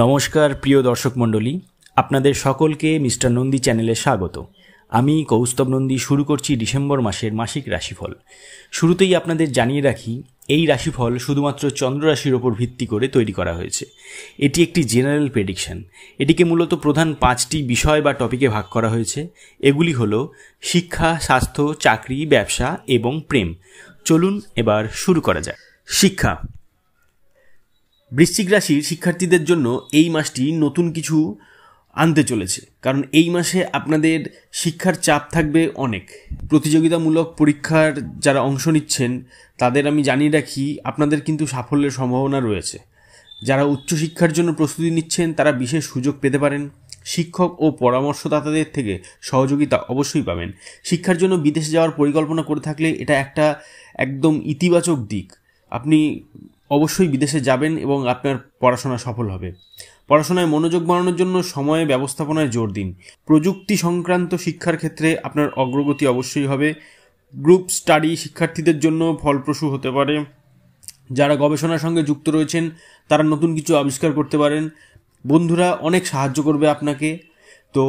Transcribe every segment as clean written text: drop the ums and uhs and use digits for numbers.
নমস্কার প্রিয় দর্শক মণ্ডলী, আপনাদের সকলকে মিস্টার নন্দী চ্যানেলে স্বাগত। আমি কৌস্তব নন্দী শুরু করছি ডিসেম্বর মাসের মাসিক রাশিফল। শুরুতেই আপনাদের জানিয়ে রাখি, এই রাশিফল শুধুমাত্র চন্দ্র রাশির ওপর ভিত্তি করে তৈরি করা হয়েছে। এটি একটি জেনারেল প্রেডিকশন। এটিকে মূলত প্রধান 5টি বিষয় বা টপিকে ভাগ করা হয়েছে। এগুলি হলো শিক্ষা, স্বাস্থ্য, চাকরি, ব্যবসা এবং প্রেম। চলুন এবার শুরু করা যাক। শিক্ষা। বৃশ্চিক রাশির শিক্ষার্থীদের জন্য এই মাসটি নতুন কিছু আনতে চলেছে, কারণ এই মাসে আপনাদের শিক্ষার চাপ থাকবে অনেক। প্রতিযোগিতামূলক পরীক্ষার যারা অংশ নিচ্ছেন তাদের আমি জানিয়ে রাখি, আপনাদের কিন্তু সাফল্যের সম্ভাবনা রয়েছে। যারা উচ্চশিক্ষার জন্য প্রস্তুতি নিচ্ছেন তারা বিশেষ সুযোগ পেতে পারেন। শিক্ষক ও পরামর্শদাতাদের থেকে সহযোগিতা অবশ্যই পাবেন। শিক্ষার জন্য বিদেশে যাওয়ার পরিকল্পনা করে থাকলে এটা একটা একদম ইতিবাচক দিক। আপনি অবশ্যই বিদেশে যাবেন এবং আপনার পড়াশোনা সফল হবে। পড়াশোনায় মনোযোগ বাড়ানোর জন্য সময় ব্যবস্থাপনায় জোর দিন। প্রযুক্তি সংক্রান্ত শিক্ষার ক্ষেত্রে আপনার অগ্রগতি অবশ্যই হবে। গ্রুপ স্টাডি শিক্ষার্থীদের জন্য ফলপ্রসূ হতে পারে। যারা গবেষণার সঙ্গে যুক্ত রয়েছেন তারা নতুন কিছু আবিষ্কার করতে পারেন। বন্ধুরা অনেক সাহায্য করবে আপনাকে। তো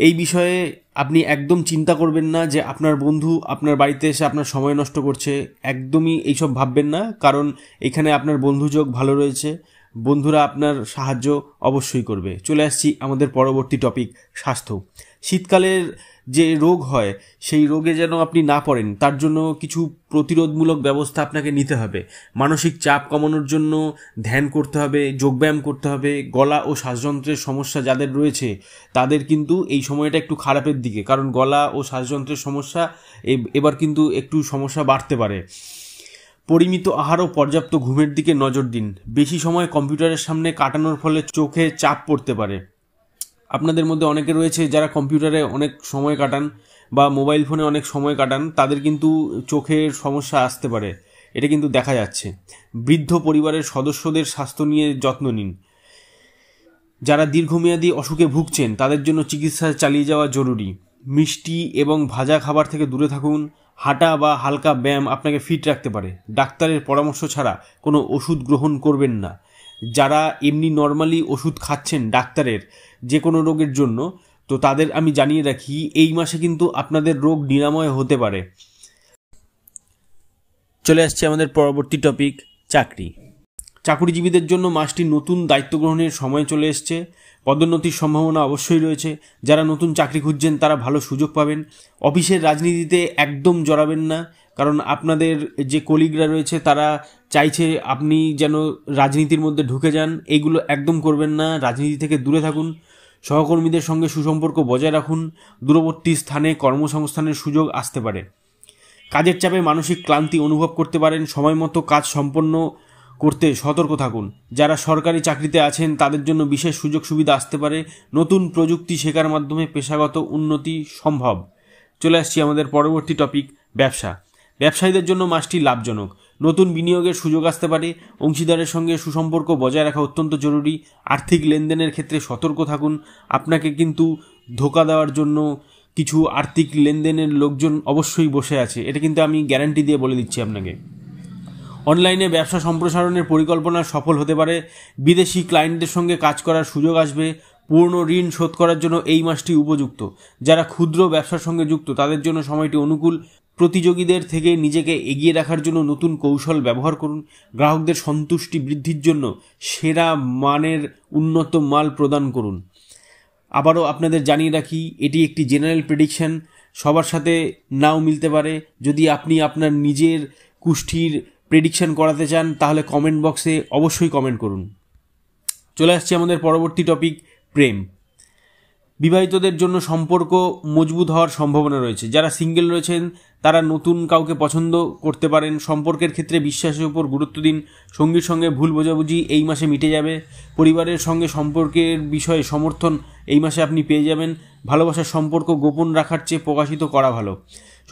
এই বিষয়ে আপনি একদম চিন্তা করবেন না যে আপনার বন্ধু আপনার বাড়িতে এসে আপনার সময় নষ্ট করছে। একদমই এইসব ভাববেন না, কারণ এখানে আপনার বন্ধুযোগ ভালো রয়েছে। বন্ধুরা আপনার সাহায্য অবশ্যই করবে। চলে আসছি আমাদের পরবর্তী টপিক, স্বাস্থ্য। শীতকালের যে রোগ হয় সেই রোগে যেন আপনি না পড়েন তার জন্য কিছু প্রতিরোধমূলক ব্যবস্থা আপনাকে নিতে হবে। মানসিক চাপ কমানোর জন্য ধ্যান করতে হবে, যোগব্যায়াম করতে হবে। গলা ও শ্বাসযন্ত্রের সমস্যা যাদের রয়েছে তাদের কিন্তু এই সময়টা একটু খারাপের দিকে, কারণ গলা ও শ্বাসযন্ত্রের সমস্যা এবার কিন্তু একটু সমস্যা বাড়তে পারে। পরিমিত আহার ও পর্যাপ্ত ঘুমের দিকে নজর দিন। বেশি সময় কম্পিউটারের সামনে কাটানোর ফলে চোখে চাপ পড়তে পারে। আপনাদের মধ্যে অনেকে রয়েছে যারা কম্পিউটারে অনেক সময় কাটান বা মোবাইল ফোনে অনেক সময় কাটান, তাদের কিন্তু চোখের সমস্যা আসতে পারে। এটা কিন্তু দেখা যাচ্ছে। বৃদ্ধ পরিবারের সদস্যদের স্বাস্থ্য নিয়ে যত্ন নিন। যারা দীর্ঘমেয়াদী অসুখে ভুগছেন তাদের জন্য চিকিৎসা চালিয়ে যাওয়া জরুরি। মিষ্টি এবং ভাজা খাবার থেকে দূরে থাকুন। হাঁটা বা হালকা ব্যায়াম আপনাকে ফিট রাখতে পারে। ডাক্তারের পরামর্শ ছাড়া কোনো ওষুধ গ্রহণ করবেন না। যারা এমনি নর্মালি ওষুধ খাচ্ছেন ডাক্তারের যে কোনো রোগের জন্য, তো তাদের আমি জানিয়ে রাখি এই মাসে কিন্তু আপনাদের রোগ নিরাময় হতে পারে। চলে আসছে আমাদের পরবর্তী টপিক, চাকরি। চাকরিজীবীদের জন্য মাসটি নতুন দায়িত্ব গ্রহণের সময় চলে এসছে। পদোন্নতির সম্ভাবনা অবশ্যই রয়েছে। যারা নতুন চাকরি খুঁজছেন তারা ভালো সুযোগ পাবেন। অফিসের রাজনীতিতে একদম জড়াবেন না, কারণ আপনাদের যে কলিগরা রয়েছে তারা চাইছে আপনি যেন রাজনীতির মধ্যে ঢুকে যান। এইগুলো একদম করবেন না। রাজনীতি থেকে দূরে থাকুন। সহকর্মীদের সঙ্গে সুসম্পর্ক বজায় রাখুন। দূরবর্তী স্থানে কর্মসংস্থানের সুযোগ আসতে পারে। কাজের চাপে মানসিক ক্লান্তি অনুভব করতে পারেন। সময় মতো কাজ সম্পন্ন করতে সতর্ক থাকুন। যারা সরকারি চাকরিতে আছেন তাদের জন্য বিশেষ সুযোগ সুবিধা আসতে পারে। নতুন প্রযুক্তি শেখার মাধ্যমে পেশাগত উন্নতি সম্ভব। চলে আসছি আমাদের পরবর্তী টপিক, ব্যবসা। ব্যবসায়ীদের জন্য মাসটি লাভজনক। নতুন বিনিয়োগের সুযোগ আসতে পারে। অংশীদারের সঙ্গে সুসম্পর্ক বজায় রাখা অত্যন্ত জরুরি। আর্থিক লেনদেনের ক্ষেত্রে সতর্ক থাকুন। আপনাকে কিন্তু ধোঁকা দেওয়ার জন্য কিছু আর্থিক লেনদেনের লোকজন অবশ্যই বসে আছে, এটা কিন্তু আমি গ্যারান্টি দিয়ে বলে দিচ্ছি আপনাকে। অনলাইনে ব্যবসা সম্প্রসারণের পরিকল্পনা সফল হতে পারে। বিদেশি ক্লায়েন্টদের সঙ্গে কাজ করার সুযোগ আসবে। পূর্ণ ঋণ শোধ করার জন্য এই মাসটি উপযুক্ত। যারা ক্ষুদ্র ব্যবসার সঙ্গে যুক্ত তাদের জন্য সময়টি অনুকূল। প্রতিযোগীদের থেকে নিজেকে এগিয়ে রাখার জন্য নতুন কৌশল ব্যবহার করুন। গ্রাহকদের সন্তুষ্টি বৃদ্ধির জন্য সেরা মানের উন্নত মাল প্রদান করুন। আবারও আপনাদের জানিয়ে রাখি, এটি একটি জেনারেল প্রেডিকশন, সবার সাথে নাও মিলতে পারে। যদি আপনি আপনার নিজের কুষ্ঠির প্রেডিকশন করাতে চান তাহলে কমেন্ট বক্সে অবশ্যই কমেন্ট করুন। চলে আসছে আমাদের পরবর্তী টপিক, প্রেম। বিবাহিতদের জন্য সম্পর্ক মজবুত হওয়ার সম্ভাবনা রয়েছে। যারা সিঙ্গেল রয়েছেন তারা নতুন কাউকে পছন্দ করতে পারেন। সম্পর্কের ক্ষেত্রে বিশ্বাসের উপর গুরুত্ব দিন। সঙ্গীর সঙ্গে ভুল বোঝাবুঝি এই মাসে মিটে যাবে। পরিবারের সঙ্গে সম্পর্কের বিষয়ে সমর্থন এই মাসে আপনি পেয়ে যাবেন। ভালোবাসার সম্পর্ক গোপন রাখার চেয়ে প্রকাশিত করা ভালো।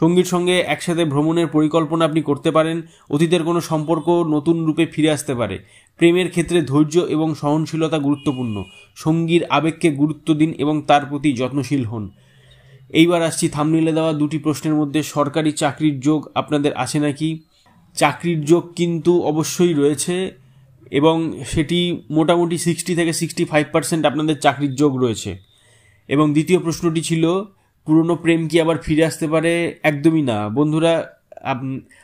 সঙ্গীর সঙ্গে একসাথে ভ্রমণের পরিকল্পনা আপনি করতে পারেন। অতীতের কোনো সম্পর্ক নতুন রূপে ফিরে আসতে পারে। প্রেমের ক্ষেত্রে ধৈর্য এবং সহনশীলতা গুরুত্বপূর্ণ। সঙ্গীর আবেগকে গুরুত্ব দিন এবং তার প্রতি যত্নশীল হন। এইবার আসছি থাম্বনেইলে দেওয়া দুটি প্রশ্নের মধ্যে, সরকারি চাকরির যোগ আপনাদের আছে নাকি? চাকরির যোগ কিন্তু অবশ্যই রয়েছে। এবং সেটি মোটামুটি 60 থেকে 65% আপনাদের চাকরির যোগ রয়েছে। এবং দ্বিতীয় প্রশ্নটি ছিল, পুরনো প্রেম কি আবার ফিরে আসতে পারে? একদমই না বন্ধুরা,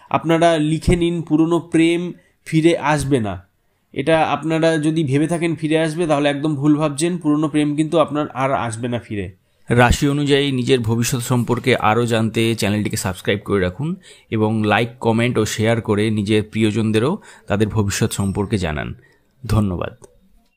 আপনারা লিখে নিন, পুরনো প্রেম ফিরে আসবে না। এটা আপনারা যদি ভেবে থাকেন ফিরে আসবে, তাহলে একদম ভুল ভাবছেন। পুরনো প্রেম কিন্তু আপনার আর আসবে না ফিরে। রাশি অনুযায়ী নিজের ভবিষ্যৎ সম্পর্কে আরও জানতে চ্যানেলটিকে সাবস্ক্রাইব করে রাখুন এবং লাইক, কমেন্ট ও শেয়ার করে নিজের প্রিয়জনদেরও তাদের ভবিষ্যৎ সম্পর্কে জানান। ধন্যবাদ।